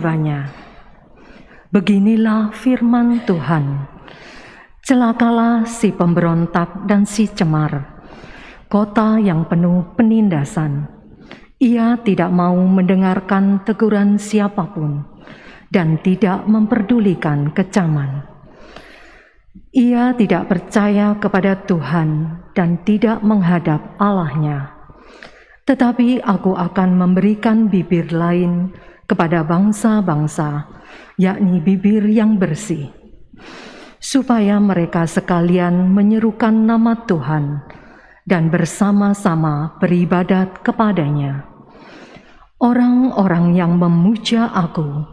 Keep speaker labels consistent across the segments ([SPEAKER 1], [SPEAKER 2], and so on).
[SPEAKER 1] jiwanya. Beginilah firman Tuhan. Celakalah si pemberontak dan si cemar, kota yang penuh penindasan. Ia tidak mau mendengarkan teguran siapapun dan tidak memperdulikan kecaman. Ia tidak percaya kepada Tuhan dan tidak menghadap Allahnya. Tetapi aku akan memberikan bibir lain kepada bangsa-bangsa, yakni bibir yang bersih, supaya mereka sekalian menyerukan nama Tuhan dan bersama-sama beribadat kepadanya. Orang-orang yang memuja aku,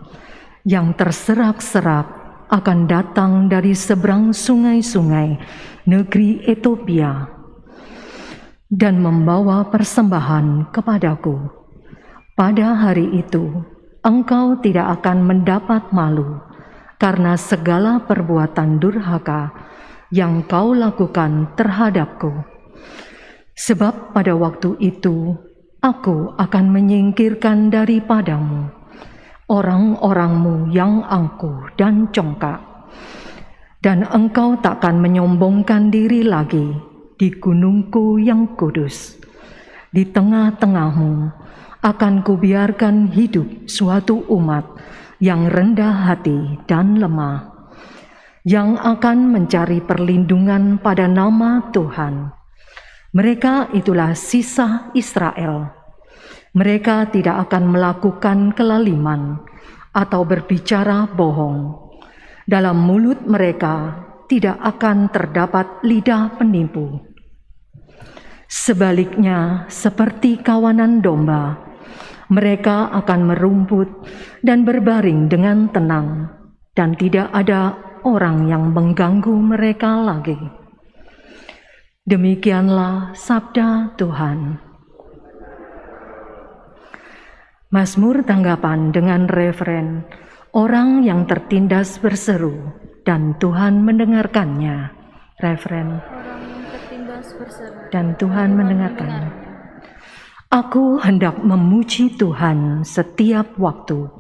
[SPEAKER 1] yang terserak-serak, akan datang dari seberang sungai-sungai negeri Ethiopia dan membawa persembahan kepadaku. Pada hari itu, engkau tidak akan mendapat malu karena segala perbuatan durhaka yang kau lakukan terhadapku. Sebab pada waktu itu, aku akan menyingkirkan daripadamu orang-orangmu yang angkuh dan congkak, dan engkau takkan menyombongkan diri lagi di gunungku yang kudus. Di tengah-tengahmu akan kubiarkan hidup suatu umat yang rendah hati dan lemah, yang akan mencari perlindungan pada nama Tuhan. Mereka itulah sisa Israel. Mereka tidak akan melakukan kelaliman atau berbicara bohong. Dalam mulut mereka tidak akan terdapat lidah penipu. Sebaliknya, seperti kawanan domba, mereka akan merumput dan berbaring dengan tenang, dan tidak ada orang yang mengganggu mereka lagi. Demikianlah sabda Tuhan. Mazmur tanggapan dengan referen, orang yang tertindas berseru dan Tuhan mendengarkannya. Referen,
[SPEAKER 2] orang yang tertindas berseru
[SPEAKER 1] dan Tuhan mendengarkannya. Aku hendak memuji Tuhan setiap waktu.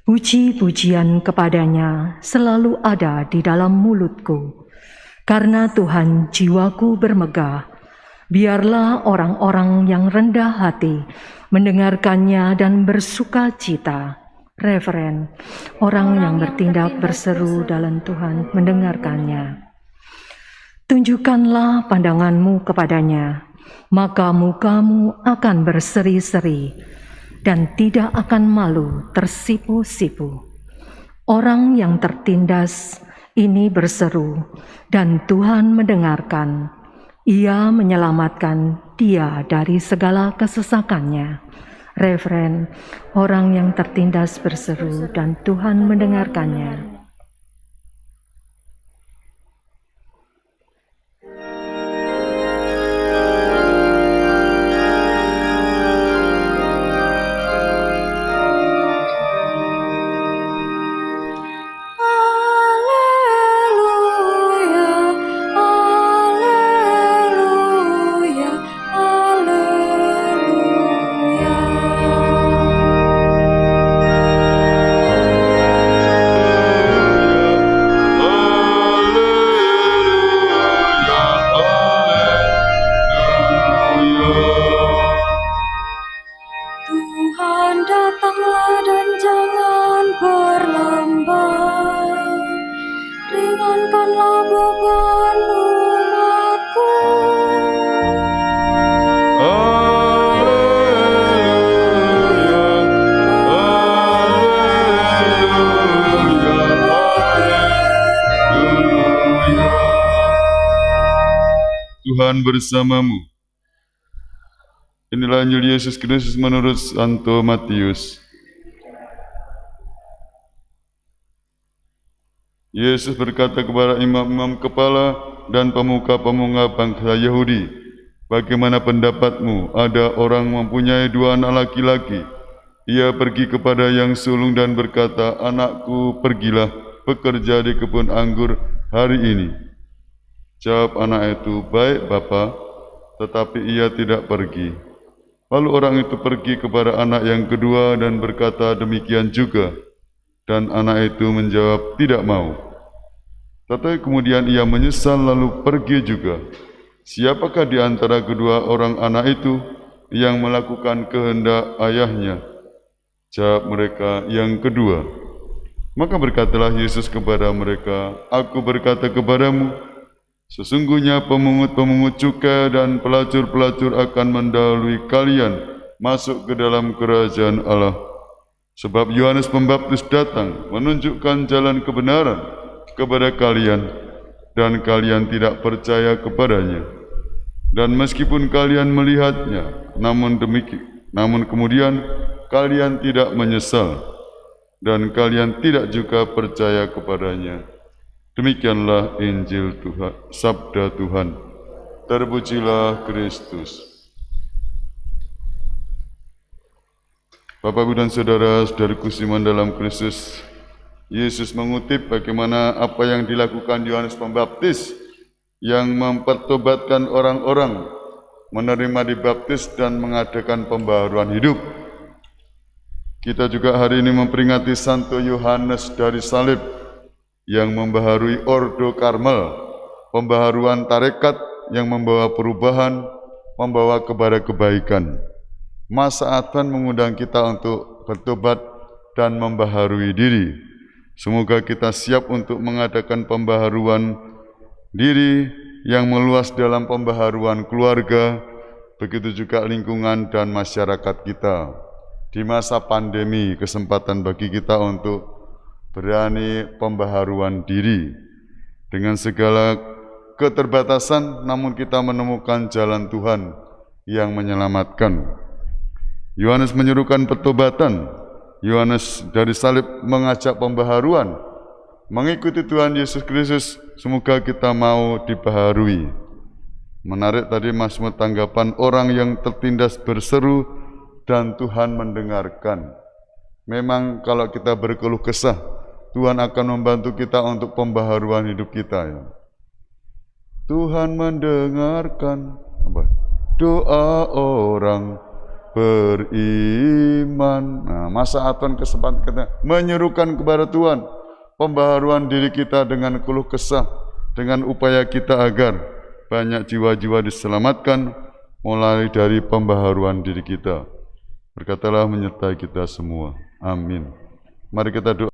[SPEAKER 1] Puji-pujian kepadanya selalu ada di dalam mulutku. Karena Tuhan jiwaku bermegah. Biarlah orang-orang yang rendah hati mendengarkannya dan bersuka cita. Referen, orang yang bertindak berseru dalam Tuhan mendengarkannya. Tunjukkanlah pandanganmu kepadanya, maka mukamu akan berseri-seri dan tidak akan malu tersipu-sipu. Orang yang tertindas ini berseru dan Tuhan mendengarkan. Ia menyelamatkan dia dari segala kesesakannya. Referen, orang yang tertindas berseru dan Tuhan mendengarkannya.
[SPEAKER 3] Tuhan bersamamu. Inilah Injil Yesus Kristus menurut Santo Matius. Yesus berkata kepada imam-imam kepala dan pemuka-pemuka bangsa Yahudi, "Bagaimana pendapatmu? Ada orang mempunyai 2 anak laki-laki. Ia pergi kepada yang sulung dan berkata, 'Anakku, pergilah bekerja di kebun anggur hari ini.' Jawab anak itu, 'Baik, Bapa,' tetapi ia tidak pergi. Lalu orang itu pergi kepada anak yang kedua dan berkata demikian juga. Dan anak itu menjawab, tidak mau. Tetapi kemudian ia menyesal lalu pergi juga. Siapakah di antara kedua orang anak itu yang melakukan kehendak ayahnya? Jawab mereka, yang kedua. Maka berkatalah Yesus kepada mereka, aku berkata kepadamu, sesungguhnya pemungut-pemungut cukai dan pelacur-pelacur akan mendahului kalian masuk ke dalam kerajaan Allah. Sebab Yohanes Pembaptis datang menunjukkan jalan kebenaran kepada kalian, dan kalian tidak percaya kepadanya. Dan meskipun kalian melihatnya, namun kemudian kalian tidak menyesal, dan kalian tidak juga percaya kepadanya. Demikianlah Injil Tuhan, sabda Tuhan. Terpujilah Kristus. Bapak, Ibu dan saudara-saudariku seiman dalam Kristus, Yesus mengutip bagaimana apa yang dilakukan Yohanes Pembaptis yang mempertobatkan orang-orang, menerima dibaptis dan mengadakan pembaharuan hidup. Kita juga hari ini memperingati Santo Yohanes dari Salib yang membaharui Ordo Karmel, pembaharuan tarekat yang membawa perubahan, membawa kepada kebaikan. Masa Advent mengundang kita untuk bertobat dan membaharui diri. Semoga kita siap untuk mengadakan pembaharuan diri yang meluas dalam pembaharuan keluarga, begitu juga lingkungan dan masyarakat kita. Di masa pandemi, kesempatan bagi kita untuk berani pembaharuan diri. Dengan segala keterbatasan, namun kita menemukan jalan Tuhan yang menyelamatkan. Yohanes menyerukan pertobatan. Yohanes dari Salib mengajak pembaharuan. Mengikuti Tuhan Yesus Kristus, semoga kita mau dibaharui. Menarik tadi Mazmur tanggapan orang yang tertindas berseru dan Tuhan mendengarkan. Memang kalau kita berkeluh kesah, Tuhan akan membantu kita untuk pembaharuan hidup kita. Ya. Tuhan mendengarkan doa orang beriman. Nah, masa Advent kesempatan kita menyerukan kepada Tuhan pembaharuan diri kita dengan keluh kesah, dengan upaya kita agar banyak jiwa-jiwa diselamatkan mulai dari pembaharuan diri kita. Berkatalah menyertai kita semua. Amin. Mari kita doa.